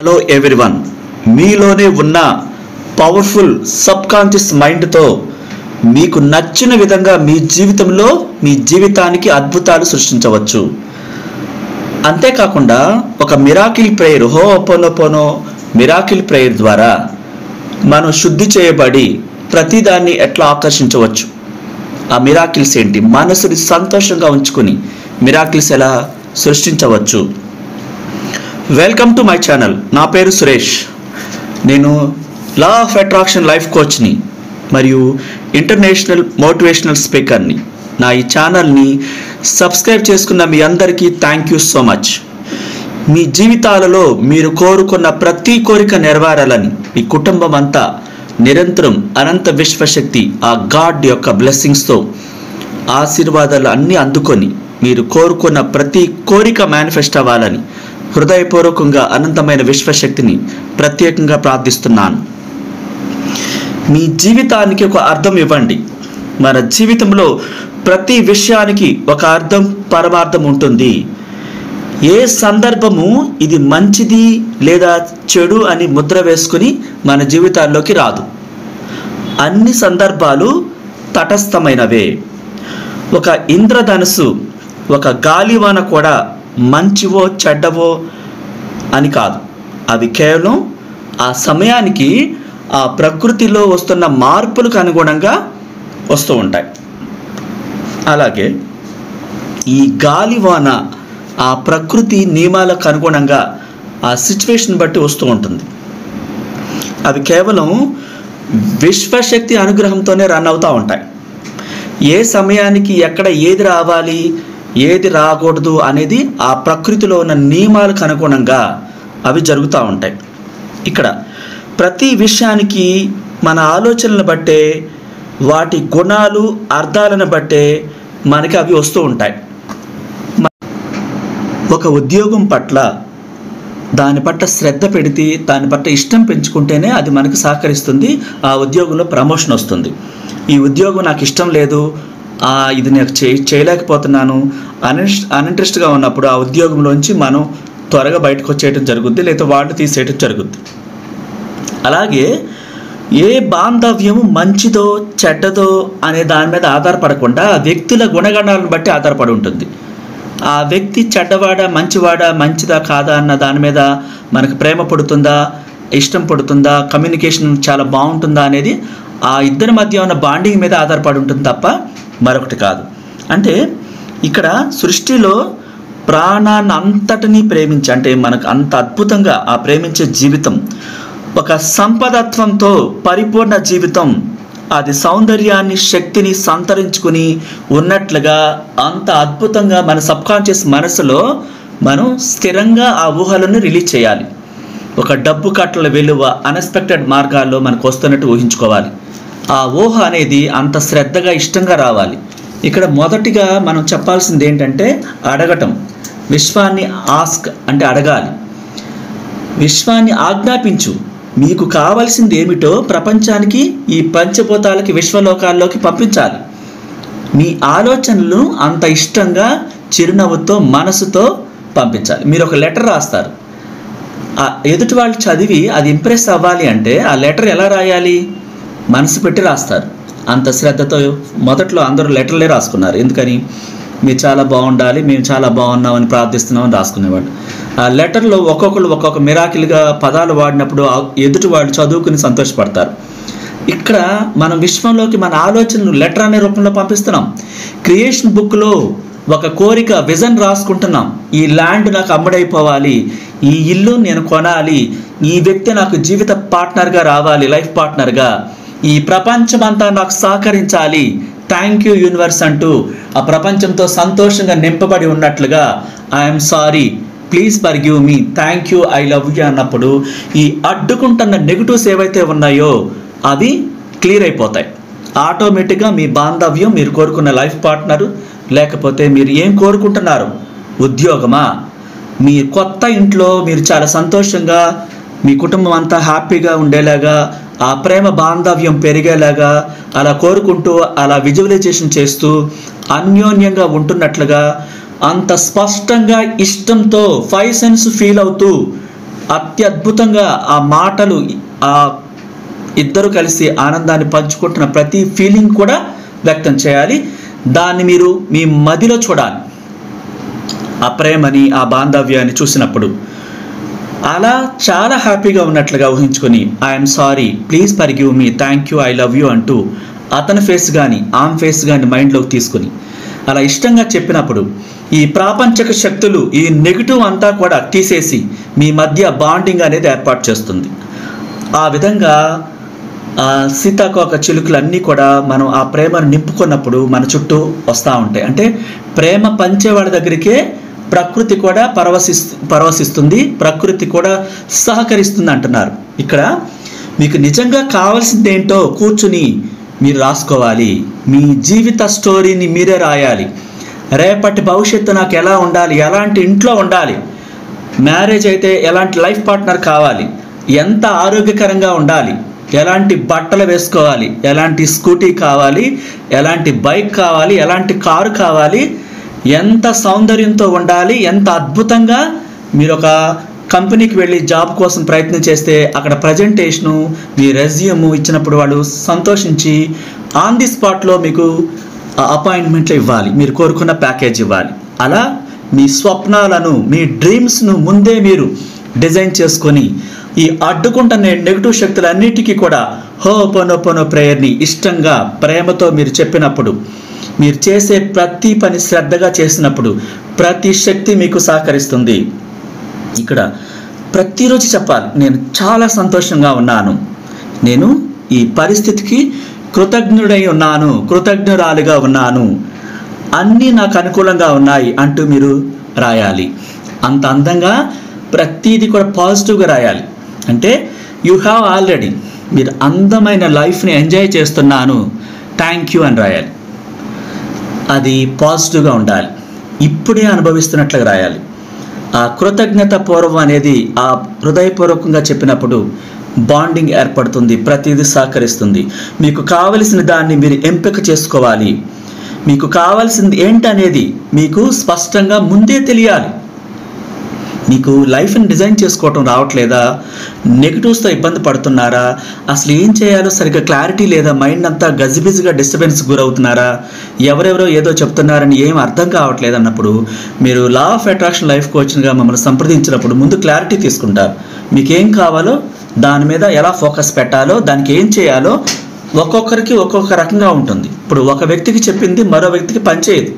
Hello everyone, మీలోనే ఉన్న powerful sub conscious మైండ్తో మీకు నచ్చిన విధంగా మీ జీవితంలో మీ జీవితానికి అద్భుతాలు సృష్టించవచ్చు. అంతేకాకుండా ఒక miracle prayer, ho'oponopono miracle prayer ద్వారా మనం శుద్ధి చేయబడి ప్రతిదాన్ని ఎట్లా ఆకర్షించవచ్చు, ఆ మిరాకిల్స్ ఏంటి, మనసుని సంతోషంగా ఉంచుకొని మిరాకిల్స్ ఎలా సృష్టించవచ్చు. Welcome to my channel. నా పేరు సురేష్. నేను లా ఆఫ్ అట్రాక్షన్ లైఫ్ కోచ్ని మరియు ఇంటర్నేషనల్ మోటివేషనల్ స్పీకర్ని. నా ఈ ఛానల్ని సబ్స్క్రైబ్ చేసుకున్న మీ అందరికీ థ్యాంక్ యూ సో మచ్. మీ జీవితాలలో మీరు కోరుకున్న ప్రతి కోరిక నెరవేరాలని మీ కుటుంబం అంతా నిరంతరం అనంత విశ్వశక్తి ఆ గాడ్ యొక్క బ్లెస్సింగ్స్తో ఆశీర్వాదాలు అన్నీ అందుకొని మీరు కోరుకున్న ప్రతి కోరిక మేనిఫెస్ట్ అవ్వాలని హృదయపూర్వకంగా అనంతమైన విశ్వశక్తిని ప్రత్యేకంగా ప్రార్థిస్తున్నాను. మీ జీవితానికి ఒక అర్థం ఇవ్వండి. మన జీవితంలో ప్రతి విషయానికి ఒక అర్థం, పరమార్థం ఉంటుంది. ఏ సందర్భము ఇది మంచిది లేదా చెడు అని ముద్ర వేసుకుని మన జీవితాల్లోకి రాదు. అన్ని సందర్భాలు తటస్థమైనవే. ఒక ఇంద్రధనుసు, ఒక గాలివాన కూడా మంచివో చెడ్డవో అని కాదు. అవి కేవలం ఆ సమయానికి ఆ ప్రకృతిలో వస్తున్న మార్పులకు అనుగుణంగా వస్తూ ఉంటాయి. అలాగే ఈ గాలివాన ఆ ప్రకృతి నియమాలకు అనుగుణంగా ఆ సిచ్యువేషన్ బట్టి వస్తూ ఉంటుంది. అవి కేవలం విశ్వశక్తి అనుగ్రహంతోనే రన్ అవుతూ ఉంటాయి. ఏ సమయానికి ఎక్కడ ఏది రావాలి, ఏది రాకూడదు అనేది ఆ ప్రకృతిలో ఉన్న నియమాలకు అనుగుణంగా అవి జరుగుతూ ఉంటాయి. ఇక్కడ ప్రతి విషయానికి మన ఆలోచనలను బట్టే, వాటి గుణాలు అర్థాలను బట్టే మనకి అవి వస్తూ ఉంటాయి. ఒక ఉద్యోగం పట్ల దాని పట్ల శ్రద్ధ పెడితే, దాని పట్ల ఇష్టం పెంచుకుంటేనే అది మనకు సహకరిస్తుంది. ఆ ఉద్యోగంలో ప్రమోషన్ వస్తుంది. ఈ ఉద్యోగం నాకు ఇష్టం లేదు, ఇది నాకు చేయలేకపోతున్నాను, అన్ఇంట్రెస్ట్గా ఉన్నప్పుడు ఆ ఉద్యోగంలోంచి మనం త్వరగా బయటకు వచ్చేయటం జరుగుద్ది, లేదా వాళ్ళు తీసేయటం జరుగుద్ది. అలాగే ఏ బాంధవ్యము మంచిదో చెడ్డదో అనే దాని మీద ఆధారపడకుండా వ్యక్తుల గుణగణాలను బట్టి ఆధారపడి ఉంటుంది. ఆ వ్యక్తి చెడ్డవాడా మంచివాడా, మంచిదా కాదా అన్న దాని మీద మనకు ప్రేమ పడుతుందా, ఇష్టం పడుతుందా, కమ్యూనికేషన్ చాలా బాగుంటుందా అనేది ఆ ఇద్దరి మధ్య ఉన్న బాండింగ్ మీద ఆధారపడి ఉంటుంది తప్ప మరొకటి కాదు. అంటే ఇక్కడ సృష్టిలో ప్రాణాన్ని అంతటినీ ప్రేమించి, అంటే మనకు అంత అద్భుతంగా ఆ ప్రేమించే జీవితం, ఒక సంపదత్వంతో పరిపూర్ణ జీవితం, అది సౌందర్యాన్ని శక్తిని సంతరించుకుని ఉన్నట్లుగా అంత అద్భుతంగా మన సబ్కాన్షియస్ మనసులో మనం స్థిరంగా ఆ ఊహలను రిలీజ్ చేయాలి. ఒక డబ్బు కట్టల విలువ అన్ఎక్స్పెక్టెడ్ మార్గాల్లో మనకు వస్తున్నట్టు ఊహించుకోవాలి. ఆ ఊహ అనేది అంత శ్రద్ధగా ఇష్టంగా రావాలి. ఇక్కడ మొదటిగా మనం చెప్పాల్సింది ఏంటంటే అడగటం. విశ్వాన్ని ఆస్క్ అంటే అడగాలి. విశ్వాన్ని ఆజ్ఞాపించు, మీకు కావాల్సింది ఏమిటో ప్రపంచానికి, ఈ పంచభూతాలకి, విశ్వలోకాల్లోకి పంపించాలి. మీ ఆలోచనలు అంత ఇష్టంగా చిరునవ్వుతో మనసుతో పంపించాలి. మీరు ఒక లెటర్ రాస్తారు, ఆ ఎదుటి వాళ్ళు చదివి అది ఇంప్రెస్ అవ్వాలి అంటే ఆ లెటర్ ఎలా రాయాలి? మనసు పెట్టి రాస్తారు. అంత శ్రద్ధతో మొదట్లో అందరూ లెటర్లే రాసుకున్నారు. ఎందుకని? మీరు చాలా బాగుండాలి, మేము చాలా బాగున్నామని ప్రార్థిస్తున్నామని రాసుకునేవాళ్ళు. ఆ లెటర్లో ఒక్కొక్కరు ఒక్కొక్క మిరాకిల్గా పదాలు వాడినప్పుడు ఎదుటి వాళ్ళు చదువుకుని సంతోషపడతారు. ఇక్కడ మనం విశ్వంలోకి మన ఆలోచనను లెటర్ అనే రూపంలో పంపిస్తున్నాం. క్రియేషన్ బుక్లో ఒక కోరిక, విజన్ రాసుకుంటున్నాం. ఈ ల్యాండ్ నాకు అమ్ముడైపోవాలి, ఈ ఇల్లు నేను కొనాలి, ఈ వ్యక్తి నాకు జీవిత పార్ట్నర్గా రావాలి, లైఫ్ పార్ట్నర్గా, ఈ ప్రపంచమంతా నాకు సహకరించాలి, థ్యాంక్ యూ యూనివర్స్ అంటూ ఆ ప్రపంచంతో సంతోషంగా నింపబడి ఉన్నట్లుగా I'm sorry, please forgive me, thank you, I love you అన్నప్పుడు ఈ అడ్డుకుంటున్న నెగిటివ్స్ ఏవైతే ఉన్నాయో అవి క్లియర్ అయిపోతాయి. ఆటోమేటిక్గా మీ బాంధవ్యం, మీరు కోరుకున్న లైఫ్ పార్ట్నరు, లేకపోతే మీరు ఏం కోరుకుంటున్నారు, ఉద్యోగమా, మీ కొత్త ఇంట్లో మీరు చాలా సంతోషంగా మీ కుటుంబం అంతా హ్యాపీగా ఉండేలాగా, ఆ ప్రేమ బాంధవ్యం పెరిగేలాగా అలా కోరుకుంటూ, అలా విజువలైజేషన్ చేస్తూ అన్యోన్యంగా ఉంటున్నట్లుగా అంత స్పష్టంగా ఇష్టంతో 5 సెన్స్ ఫీల్ అవుతూ అత్యద్భుతంగా ఆ మాటలు, ఆ ఇద్దరు కలిసి ఆనందాన్ని పంచుకుంటున్న ప్రతి ఫీలింగ్ కూడా వ్యక్తం చేయాలి. దాన్ని మీరు మీ మదిలో చూడాలి. ఆ ప్రేమని, ఆ బాంధవ్యాన్ని చూసినప్పుడు అలా చాలా హ్యాపీగా ఉన్నట్లుగా ఊహించుకొని I'm sorry, please forgive me, thank you, I love you అంటూ అతని ఫేస్ కానీ ఆమె ఫేస్ కానీ మైండ్లోకి తీసుకుని అలా ఇష్టంగా చెప్పినప్పుడు ఈ ప్రాపంచక శక్తులు, ఈ నెగిటివ్ అంతా కూడా తీసేసి మీ మధ్య బాండింగ్ అనేది ఏర్పాటు చేస్తుంది. ఆ విధంగా సీతాకోక చిలుకలన్నీ కూడా మనం ఆ ప్రేమను నింపుకున్నప్పుడు మన చుట్టూ వస్తూ ఉంటాయి. అంటే ప్రేమ పంచేవాడి దగ్గరికే ప్రకృతి కూడా పరవశిస్తుంది, ప్రకృతి కూడా సహకరిస్తుంది అంటున్నారు. ఇక్కడ మీకు నిజంగా కావాల్సింది ఏంటో కూర్చుని మీరు రాసుకోవాలి. మీ జీవిత స్టోరీని మీరే రాయాలి. రేపటి భవిష్యత్తు నాకు ఎలా ఉండాలి, ఎలాంటి ఇంట్లో ఉండాలి, మ్యారేజ్ అయితే ఎలాంటి లైఫ్ పార్ట్నర్ కావాలి, ఎంత ఆరోగ్యకరంగా ఉండాలి, ఎలాంటి బట్టలు వేసుకోవాలి, ఎలాంటి స్కూటీ కావాలి, ఎలాంటి బైక్ కావాలి, ఎలాంటి కారు కావాలి, ఎంత సౌందర్యంతో ఉండాలి, ఎంత అద్భుతంగా మీరు ఒక కంపెనీకి వెళ్ళి జాబ్ కోసం ప్రయత్నం చేస్తే అక్కడ ప్రజెంటేషను, మీ రెజ్యూమ్ ఇచ్చినప్పుడు వాళ్ళు సంతోషించి ఆన్ ది స్పాట్లో మీకు అపాయింట్మెంట్లు ఇవ్వాలి, మీరు కోరుకున్న ప్యాకేజ్ ఇవ్వాలి. అలా మీ స్వప్నాలను, మీ డ్రీమ్స్ను ముందే మీరు డిజైన్ చేసుకొని ఈ అడ్డుకుంటున్న నెగిటివ్ శక్తులన్నిటికీ కూడా హోపోనోపోనో ప్రేయర్ని ఇష్టంగా ప్రేమతో మీరు చెప్పినప్పుడు, మీరు చేసే ప్రతి పని శ్రద్ధగా చేసినప్పుడు ప్రతి శక్తి మీకు సహకరిస్తుంది. ఇక్కడ ప్రతిరోజు చెప్పాలి, నేను చాలా సంతోషంగా ఉన్నాను, నేను ఈ పరిస్థితికి కృతజ్ఞుడై ఉన్నాను, కృతజ్ఞురాలిగా ఉన్నాను, అన్నీ నాకు అనుకూలంగా ఉన్నాయి అంటూ మీరు రాయాలి. అంత అందంగా ప్రతిదీ కూడా పాజిటివ్గా రాయాలి. అంటే యూ హ్యావ్ ఆల్రెడీ, మీరు అందమైన లైఫ్ని ఎంజాయ్ చేస్తున్నాను, థ్యాంక్ యూ అని రాయాలి. అది పాజిటివ్గా ఉండాలి. ఇప్పుడే అనుభవిస్తున్నట్లుగా రాయాలి. ఆ కృతజ్ఞత పూర్వం అనేది ఆ హృదయపూర్వకంగా చెప్పినప్పుడు బాండింగ్ ఏర్పడుతుంది, ప్రతిదీ సహకరిస్తుంది. మీకు కావలసిన దాన్ని మీరు ఎంపిక చేసుకోవాలి. మీకు కావాల్సింది ఏంటనేది మీకు స్పష్టంగా ముందే తెలియాలి. మీకు లైఫ్ని డిజైన్ చేసుకోవటం రావట్లేదా, నెగిటివ్స్తో ఇబ్బంది పడుతున్నారా, అసలు ఏం చేయాలో సరిగ్గా క్లారిటీ లేదా, మైండ్ అంతా గజిబిజిగా డిస్టర్బెన్స్కి గురవుతున్నారా, ఎవరెవరో ఏదో చెప్తున్నారని ఏం అర్థం కావట్లేదు అన్నప్పుడు మీరు లా ఆఫ్ అట్రాక్షన్ లైఫ్ కోచ్గా మమ్మల్ని సంప్రదించినప్పుడు ముందు క్లారిటీ తీసుకుంటారు. మీకేం కావాలో, దాని మీద ఎలా ఫోకస్ పెట్టాలో, దానికి ఏం చేయాలో ఒక్కొక్కరికి ఒక్కొక్క రకంగా ఉంటుంది. ఇప్పుడు ఒక వ్యక్తికి చెప్పింది మరో వ్యక్తికి పనిచేయదు.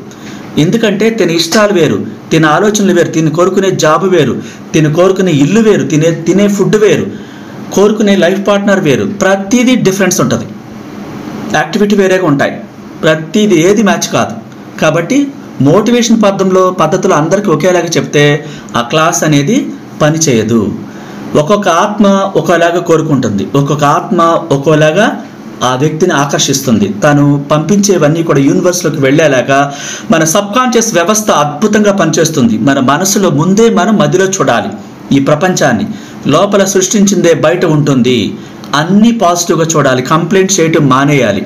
ఎందుకంటే తిన ఇష్టాలు వేరు, తిన ఆలోచనలు వేరు, తిని కోరుకునే జాబ్ వేరు, తిని కోరుకునే ఇల్లు వేరు, తినే ఫుడ్ వేరు, కోరుకునే లైఫ్ పార్ట్నర్ వేరు. ప్రతిదీ డిఫరెన్స్ ఉంటుంది, యాక్టివిటీ వేరేగా ఉంటాయి, ప్రతిదీ ఏది మ్యాచ్ కాదు. కాబట్టి మోటివేషన్ పద్ధతులు అందరికీ ఒకేలాగా చెప్తే ఆ క్లాస్ అనేది పని చేయదు. ఒక్కొక్క ఆత్మ ఒక్కోలాగా కోరుకుంటుంది, ఒక్కొక్క ఆత్మ ఒక్కోలాగా ఆ వ్యక్తిని ఆకర్షిస్తుంది. తను పంపించేవన్నీ కూడా యూనివర్స్లోకి వెళ్ళేలాగా మన సబ్కాన్షియస్ వ్యవస్థ అద్భుతంగా పనిచేస్తుంది. మన మనసులో ముందే మనం మధ్యలో చూడాలి. ఈ ప్రపంచాన్ని లోపల సృష్టించిందే బయట ఉంటుంది. అన్నీ పాజిటివ్గా చూడాలి, కంప్లైంట్ చేయటం మానేయాలి.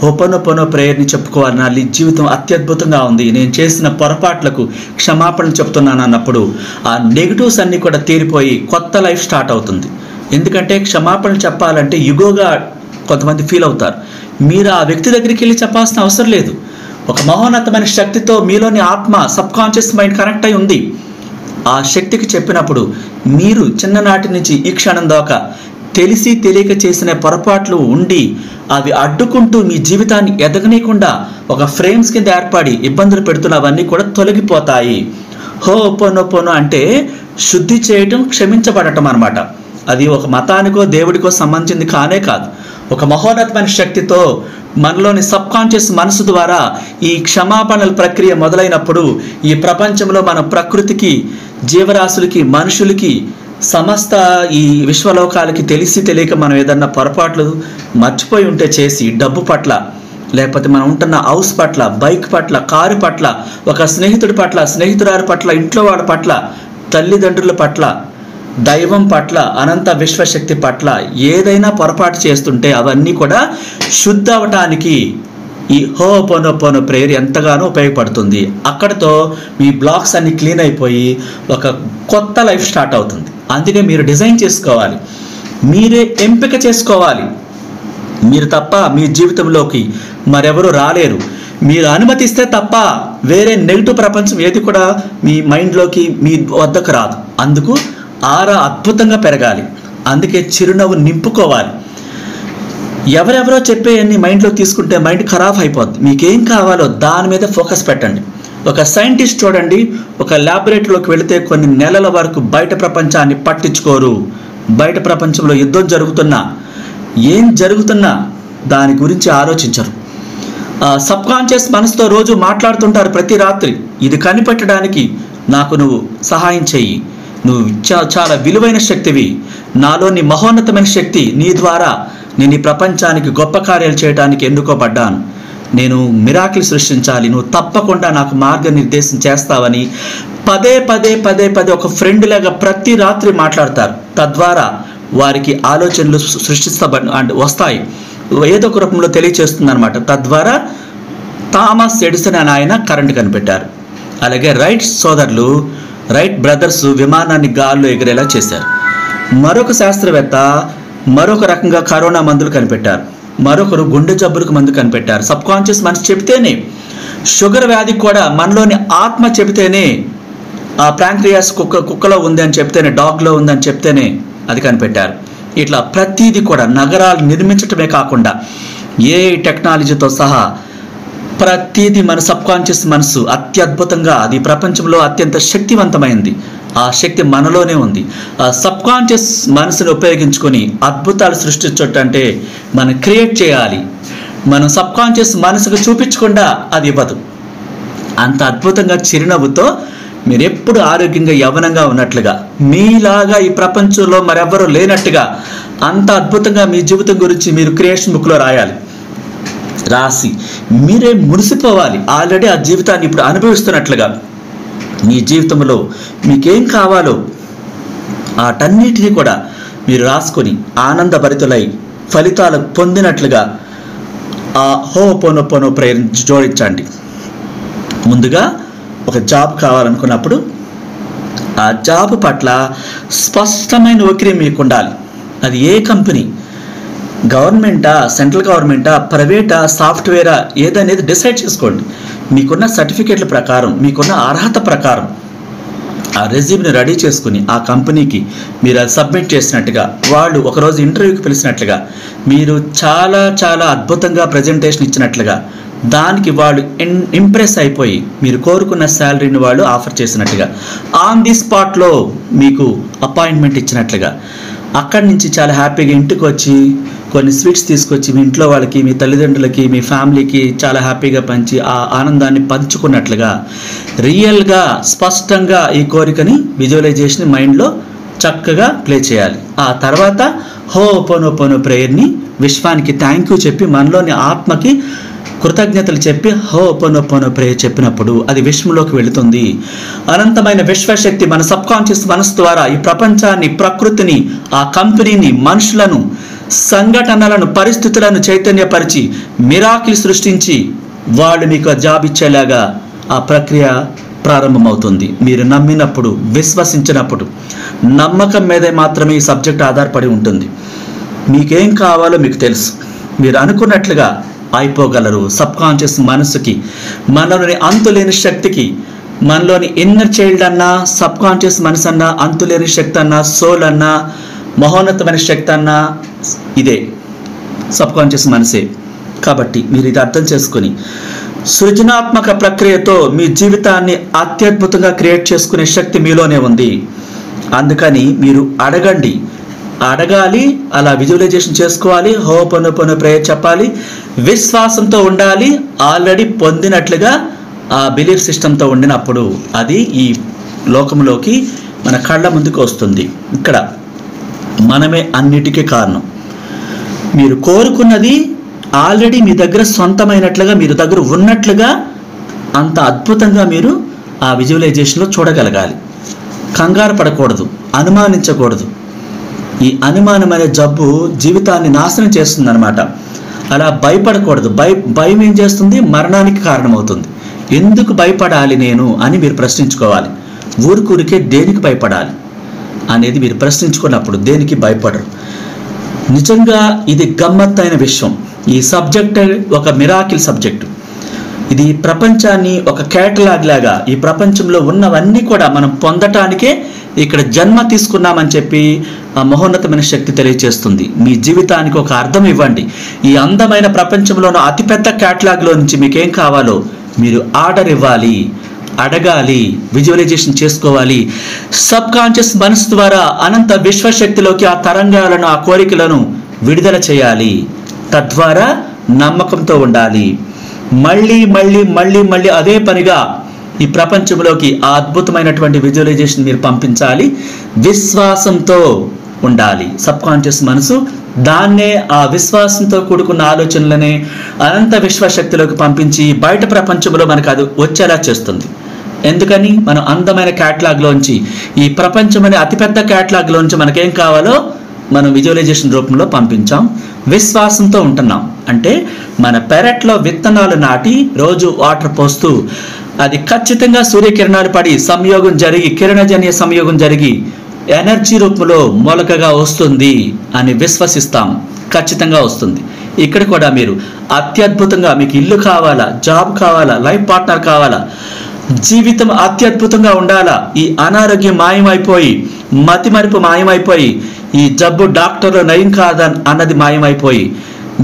ఓపెనోపోనో ప్రేయర్ని చెప్పుకోవాలి. నా జీవితం అత్యద్భుతంగా ఉంది, నేను చేసిన పొరపాట్లకు క్షమాపణలు చెప్తున్నాను అన్నప్పుడు ఆ నెగిటివ్స్ అన్నీ కూడా తీరిపోయి కొత్త లైఫ్ స్టార్ట్ అవుతుంది. ఎందుకంటే క్షమాపణలు చెప్పాలంటే యుగోగా కొంతమంది ఫీల్ అవుతారు. మీరు ఆ వ్యక్తి దగ్గరికి వెళ్ళి చెప్పాల్సిన అవసరం లేదు. ఒక మహోన్నతమైన శక్తితో మీలోని ఆత్మ, సబ్కాన్షియస్ మైండ్ కనెక్ట్ అయి ఉంది. ఆ శక్తికి చెప్పినప్పుడు మీరు చిన్ననాటి నుంచి ఈ క్షణం దాకా తెలిసి తెలియక చేసిన పొరపాట్లు ఉండి అవి అడ్డుకుంటూ మీ జీవితాన్ని ఎదగనీయకుండా ఒక ఫ్రేమ్స్ కింద ఏర్పడి ఇబ్బందులు పెడుతున్నవన్నీ కూడా తొలగిపోతాయి. హోపోనోపోనో అంటే శుద్ధి చేయటం, క్షమించబడటం అన్నమాట. అది ఒక మతానికో దేవుడికో సంబంధించింది కానే కాదు. ఒక మహోన్నతమైన శక్తితో మనలోని సబ్కాన్షియస్ మనసు ద్వారా ఈ క్షమాపణల ప్రక్రియ మొదలైనప్పుడు ఈ ప్రపంచంలో మన ప్రకృతికి, జీవరాశులకి, మనుషులకి, సమస్త ఈ విశ్వలోకాలకి తెలిసి తెలియక మనం ఏదన్నా పొరపాట్లు మర్చిపోయి ఉంటే చేసి, డబ్బు పట్ల, లేకపోతే మనం ఉంటున్న హౌస్ పట్ల, బైక్ పట్ల, కారు పట్ల, ఒక స్నేహితుడి పట్ల, స్నేహితురారి పట్ల, ఇంట్లో వాళ్ళ పట్ల, తల్లిదండ్రుల పట్ల, దైవం పట్ల, అనంత విశ్వశక్తి పట్ల ఏదైనా పొరపాటు చేస్తుంటే అవన్నీ కూడా శుద్ధ అవటానికి ఈ హోపోనోపోనో ప్రేయర్ ఎంతగానో ఉపయోగపడుతుంది. అక్కడితో మీ బ్లాక్స్ అన్ని క్లీన్ అయిపోయి ఒక కొత్త లైఫ్ స్టార్ట్ అవుతుంది. అందుకే మీరు డిజైన్ చేసుకోవాలి, మీరే ఎంపిక చేసుకోవాలి. మీరు తప్ప మీ జీవితంలోకి మరెవరు రాలేరు. మీరు అనుమతిస్తే తప్ప వేరే నెగిటివ్ ప్రపంచం ఏది కూడా మీ మైండ్లోకి మీ వద్దకు రాదు. అందుకు ఆరా అద్భుతంగా పెరగాలి. అందుకే చిరునవ్వు నింపుకోవాలి. ఎవరెవరో చెప్పేయన్ని మైండ్లో తీసుకుంటే మైండ్ ఖరాబ్ అయిపోద్ది. మీకేం కావాలో దాని మీద ఫోకస్ పెట్టండి. ఒక సైంటిస్ట్ చూడండి, ఒక ల్యాబొరేటరీలోకి వెళితే కొన్ని నెలల వరకు బయట ప్రపంచాన్ని పట్టించుకోరు. బయట ప్రపంచంలో యుద్ధం జరుగుతున్నా, ఏం జరుగుతున్నా దాని గురించి ఆలోచించరు. సబ్కాన్షియస్ మనసుతో రోజు మాట్లాడుతుంటారు ప్రతి రాత్రి. ఇది కనిపెట్టడానికి నాకు నువ్వు సహాయం చెయ్యి. నువ్వు చాలా విలువైన శక్తివి. నాలోని మహోన్నతమైన శక్తి నీ ద్వారా నేను ఈ ప్రపంచానికి గొప్ప కార్యాలు చేయడానికి ఎన్నుకోబడ్డాను. నేను మిరాకిల్ సృష్టించాలి. నువ్వు తప్పకుండా నాకు మార్గనిర్దేశం చేస్తావని పదే పదే పదే పదే ఒక ఫ్రెండ్ లాగా ప్రతి రాత్రి మాట్లాడతారు. తద్వారా వారికి ఆలోచనలు వస్తాయి, ఏదో ఒక రూపంలో తెలియచేస్తుంది అనమాట. తద్వారా థామస్ ఎడిసన్ అని ఆయన కరెంట్ కనిపెట్టారు. అలాగే రైట్ సోదరులు, రైట్ బ్రదర్స్ విమానాన్ని గాల్లో ఎగిరేలా చేశారు. మరొక శాస్త్రవేత్త మరొక రకంగా కరోనా మందులు కనిపెట్టారు. మరొకరు గుండె జబ్బులకు మందు కనిపెట్టారు. సబ్కాన్షియస్ మనసు చెబితేనే, షుగర్ వ్యాధికి కూడా మనలోని ఆత్మ చెబితేనే, ఆ ప్యాంక్రియాస్ కుక్కలో ఉంది అని చెప్తేనే, డాగ్లో ఉంది అని చెప్తేనే అది కనిపెట్టారు. ఇట్లా ప్రతిదీ కూడా నగరాలు నిర్మించటమే కాకుండా ఏ టెక్నాలజీతో సహా ప్రతిదీ మన సబ్కాన్షియస్ మనసు అత్యద్భుతంగా, అది ప్రపంచంలో అత్యంత శక్తివంతమైంది. ఆ శక్తి మనలోనే ఉంది. ఆ సబ్కాన్షియస్ మనసుని ఉపయోగించుకొని అద్భుతాలు సృష్టించటంటే మనం క్రియేట్ చేయాలి. మనం సబ్కాన్షియస్ మనసుకు చూపించకుండా అది ఇవ్వదు. అంత అద్భుతంగా చిరునవ్వుతో మీరు ఎప్పుడు ఆరోగ్యంగా యవ్వనంగా ఉన్నట్లుగా, మీలాగా ఈ ప్రపంచంలో మరెవ్వరూ లేనట్టుగా అంత అద్భుతంగా మీ జీవితం గురించి మీరు క్రియేషన్ బుక్లో రాయాలి. రాసి మీరే మురిసిపోవాలి. ఆల్రెడీ ఆ జీవితాన్ని ఇప్పుడు అనుభవిస్తున్నట్లుగా మీ జీవితంలో మీకేం కావాలో వాటన్నిటినీ కూడా మీరు రాసుకొని ఆనందభరితులై ఫలితాలు పొందినట్లుగా ఆ హోపోనోపోనో ప్రేయర్ జోడించండి. ముందుగా ఒక జాబ్ కావాలనుకున్నప్పుడు ఆ జాబ్ పట్ల స్పష్టమైన వైఖరి మీకు ఉండాలి. అది ఏ కంపెనీ, గవర్నమెంటా, సెంట్రల్ గవర్నమెంటా, ప్రైవేటా, సాఫ్ట్వేరా ఏదనేది డిసైడ్ చేసుకోండి. మీకున్న సర్టిఫికేట్ల ప్రకారం, మీకున్న అర్హత ప్రకారం ఆ రెజ్యూమ్ని రెడీ చేసుకుని ఆ కంపెనీకి మీరు అది సబ్మిట్ చేసినట్టుగా, వాళ్ళు ఒకరోజు ఇంటర్వ్యూకి పిలిచినట్లుగా, మీరు చాలా చాలా అద్భుతంగా ప్రజెంటేషన్ ఇచ్చినట్లుగా, దానికి వాళ్ళు ఇంప్రెస్ అయిపోయి మీరు కోరుకున్న శాలరీని వాళ్ళు ఆఫర్ చేసినట్టుగా, ఆన్ ది స్పాట్లో మీకు అపాయింట్మెంట్ ఇచ్చినట్లుగా, అక్కడి నుంచి చాలా హ్యాపీగా ఇంటికి వచ్చి కొన్ని స్వీట్స్ తీసుకొచ్చి మీ ఇంట్లో వాళ్ళకి, మీ తల్లిదండ్రులకి, మీ ఫ్యామిలీకి చాలా హ్యాపీగా పంచి ఆ ఆనందాన్ని పంచుకున్నట్లుగా రియల్గా స్పష్టంగా ఈ కోరికని విజువలైజేషన్ మైండ్లో చక్కగా ప్లే చేయాలి. ఆ తర్వాత హోపోనోపోనో ప్రేయర్ని విశ్వానికి థ్యాంక్ యూ చెప్పి, మనలోని ఆత్మకి కృతజ్ఞతలు చెప్పి హోపోనోపోనో ప్రేయర్ చెప్పినప్పుడు అది విశ్వంలోకి వెళుతుంది. అనంతమైన విశ్వశక్తి మన సబ్కాన్షియస్ మనసు ద్వారా ఈ ప్రపంచాన్ని, ప్రకృతిని, ఆ కంపెనీని, మనుషులను, సంఘటనలను, పరిస్థితులను చైతన్యపరిచి మిరాకిల్ సృష్టించి వాళ్ళు మీకు జాబ్ ఇచ్చేలాగా ఆ ప్రక్రియ ప్రారంభమవుతుంది. మీరు నమ్మినప్పుడు, విశ్వసించినప్పుడు, నమ్మకం మీదే మాత్రమే ఈ సబ్జెక్ట్ ఆధారపడి ఉంటుంది. మీకేం కావాలో మీకు తెలుసు, మీరు అనుకున్నట్లుగా అయిపోగలరు. సబ్కాన్షియస్ మనసుకి, మనలోని అంతులేని శక్తికి, మనలోని ఇన్నర్ చైల్డ్ అన్నా, సబ్కాన్షియస్ మనసు అన్నా, అంతులేని శక్తి అన్నా, సోల్ అన్నా, మహోన్నతమైన శక్తి అన్నా ఇదే సబ్కాన్షియస్ మనసే. కాబట్టి మీరు ఇది అర్థం చేసుకుని సృజనాత్మక ప్రక్రియతో మీ జీవితాన్ని అత్యద్భుతంగా క్రియేట్ చేసుకునే శక్తి మీలోనే ఉంది. అందుకని మీరు అడగాలి, అలా విజువలైజేషన్ చేసుకోవాలి, హోపోనోపోనో ప్రేయర్ చెప్పాలి, విశ్వాసంతో ఉండాలి. ఆల్రెడీ పొందినట్లుగా ఆ బిలీఫ్ సిస్టంతో ఉండినప్పుడు అది ఈ లోకంలోకి మన కళ్ళ ముందుకు వస్తుంది. ఇక్కడ మనమే అన్నిటికీ కారణం. మీరు కోరుకున్నది ఆల్రెడీ మీ దగ్గర సొంతమైనట్లుగా, మీరు దగ్గర ఉన్నట్లుగా అంత అద్భుతంగా మీరు ఆ విజువలైజేషన్లో చూడగలగాలి. కంగారు పడకూడదు, అనుమానించకూడదు. ఈ అనుమానం అనే జబ్బు జీవితాన్ని నాశనం చేస్తుందన్నమాట. అలా భయపడకూడదు. భయం ఏం చేస్తుంది? మరణానికి కారణమవుతుంది. ఎందుకు భయపడాలి నేను అని మీరు ప్రశ్నించుకోవాలి. ఊరికే దేనికి భయపడాలి అనేది మీరు ప్రశ్నించుకున్నప్పుడు దేనికి భయపడరు. నిజంగా ఇది గమ్మత్తైన విషయం. ఈ సబ్జెక్ట్ ఒక మిరాకిల్ సబ్జెక్టు. ఇది ప్రపంచాన్ని ఒక కేటలాగ్ లాగా, ఈ ప్రపంచంలో ఉన్నవన్నీ కూడా మనం పొందటానికే ఇక్కడ జన్మ తీసుకున్నామని చెప్పి ఆ మహోన్నతమైన శక్తి తెలియజేస్తుంది. మీ జీవితానికి ఒక అర్థం ఇవ్వండి. ఈ అందమైన ప్రపంచంలోనూ అతిపెద్ద కేటలాగ్లో నుంచి మీకేం కావాలో మీరు ఆర్డర్ ఇవ్వాలి, అడగాలి, విజువలైజేషన్ చేసుకోవాలి. సబ్ కాన్షియస్ మనసు ద్వారా అనంత విశ్వశక్తిలోకి ఆ తరంగాలను, ఆ కోరికలను విడుదల చేయాలి. తద్వారా నమ్మకంతో ఉండాలి. మళ్ళీ మళ్ళీ మళ్ళీ మళ్ళీ అదే పనిగా ఈ ప్రపంచంలోకి ఆ అద్భుతమైనటువంటి విజువలైజేషన్ మీరు పంపించాలి. విశ్వాసంతో ఉండాలి. సబ్ కాన్షియస్ మనసు దాన్నే, ఆ విశ్వాసంతో కూడుకున్న ఆలోచనలనే అనంత విశ్వశక్తిలోకి పంపించి బయట ప్రపంచంలో మనకు అది వచ్చేలా చేస్తుంది. ఎందుకని? మనం అందమైన క్యాటలాగ్లోంచి, ఈ ప్రపంచం అనే అతిపెద్ద క్యాటలాగ్లోంచి మనకేం కావాలో మనం విజువలైజేషన్ రూపంలో పంపించాం. విశ్వాసంతో ఉంటున్నాం అంటే మన పెరట్లో విత్తనాలు నాటి రోజు వాటర్ పోస్తూ అది ఖచ్చితంగా సూర్యకిరణాలు పడి సంయోగం జరిగి, కిరణజన్య సంయోగం జరిగి ఎనర్జీ రూపంలో మొలకగా వస్తుంది అని విశ్వసిస్తాం. ఖచ్చితంగా వస్తుంది. ఇక్కడ కూడా మీరు అత్యద్భుతంగా, మీకు ఇల్లు కావాలా, జాబ్ కావాలా, లైఫ్ పార్ట్నర్ కావాలా, జీవితం అత్యద్భుతంగా ఉండాలా, ఈ అనారోగ్యం మాయమైపోయి, మతిమరుపు మాయమైపోయి, ఈ జబ్బు డాక్టర్లు నయం కాదన్నది మాయమైపోయి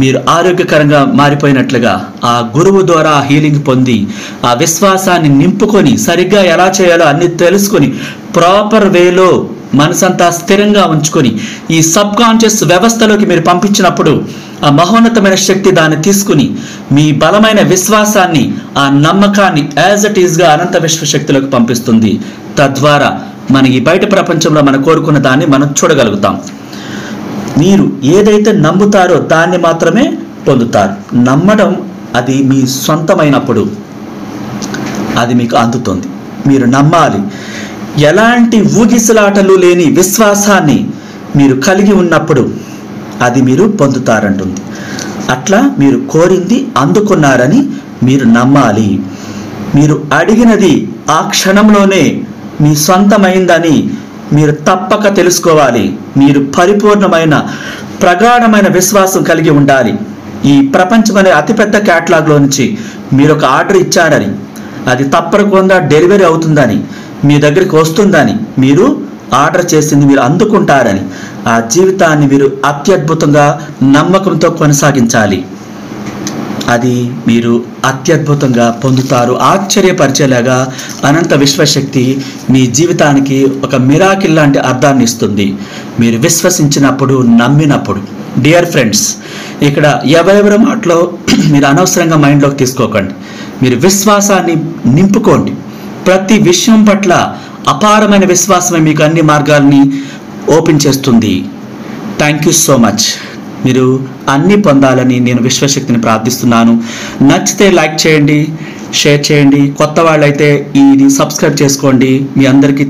మీరు ఆరోగ్యకరంగా మారిపోయినట్లుగా ఆ గురువు ద్వారా హీలింగ్ పొంది ఆ విశ్వాసాన్ని నింపుకొని సరిగ్గా ఎలా చేయాలో అన్ని తెలుసుకొని ప్రాపర్ వేలో మనసంతా స్థిరంగా ఉంచుకొని ఈ సబ్ కాన్షియస్ వ్యవస్థలోకి మీరు పంపించినప్పుడు ఆ మహోన్నతమైన శక్తి దాన్ని తీసుకుని మీ బలమైన విశ్వాసాన్ని, ఆ నమ్మకాన్ని యాజ్ ఇట్ ఈస్గా అనంత విశ్వశక్తిలోకి పంపిస్తుంది. తద్వారా మన ఈ బయట ప్రపంచంలో మనం కోరుకున్న దాన్ని మనం చూడగలుగుతాం. మీరు ఏదైతే నమ్ముతారో దాన్ని మాత్రమే పొందుతారు. నమ్మడం అది మీ సొంతమైనప్పుడు అది మీకు అందుతుంది. మీరు నమ్మాలి. ఎలాంటి ఊగిసలాటలు లేని విశ్వాసాన్ని మీరు కలిగి ఉన్నప్పుడు అది మీరు పొందుతారంటుంది. అట్లా మీరు కోరింది అందుకున్నారని మీరు నమ్మాలి. మీరు అడిగినది ఆ క్షణంలోనే మీ సొంతమైందని మీరు తప్పక తెలుసుకోవాలి. మీరు పరిపూర్ణమైన ప్రగాఢమైన విశ్వాసం కలిగి ఉండాలి. ఈ ప్రపంచం అనే అతిపెద్ద క్యాటలాగ్లో నుంచి మీరు ఒక ఆర్డర్ ఇచ్చారని, అది తప్పకుండా డెలివరీ అవుతుందని, మీ దగ్గరికి వస్తుందని, మీరు ఆర్డర్ చేసింది మీరు అందుకుంటారని, ఆ జీవితాన్ని మీరు అత్యద్భుతంగా నమ్మకంతో కొనసాగించాలి. అది మీరు అత్యద్భుతంగా పొందుతారు. ఆశ్చర్యపరిచేలాగా అనంత విశ్వశక్తి మీ జీవితానికి ఒక మిరాకిల్ లాంటి అర్థాన్ని ఇస్తుంది మీరు విశ్వసించినప్పుడు, నమ్మినప్పుడు. డియర్ ఫ్రెండ్స్, ఇక్కడ ఎవరెవరి మాటలో మీరు అనవసరంగా మైండ్లోకి తీసుకోకండి. మీరు విశ్వాసాన్ని నింపుకోండి. ప్రతి విషయం పట్ల అపారమైన విశ్వాసమే మీకు అన్ని మార్గాల్ని ఓపెన్ చేస్తుంది. Thank you so much. మీరు అన్నీ పొందాలని నేను విశ్వశక్తిని ప్రార్థిస్తున్నాను. నచ్చితే లైక్ చేయండి, షేర్ చేయండి. కొత్త వాళ్ళైతే ఇది సబ్స్క్రైబ్ చేసుకోండి. మీ అందరికీ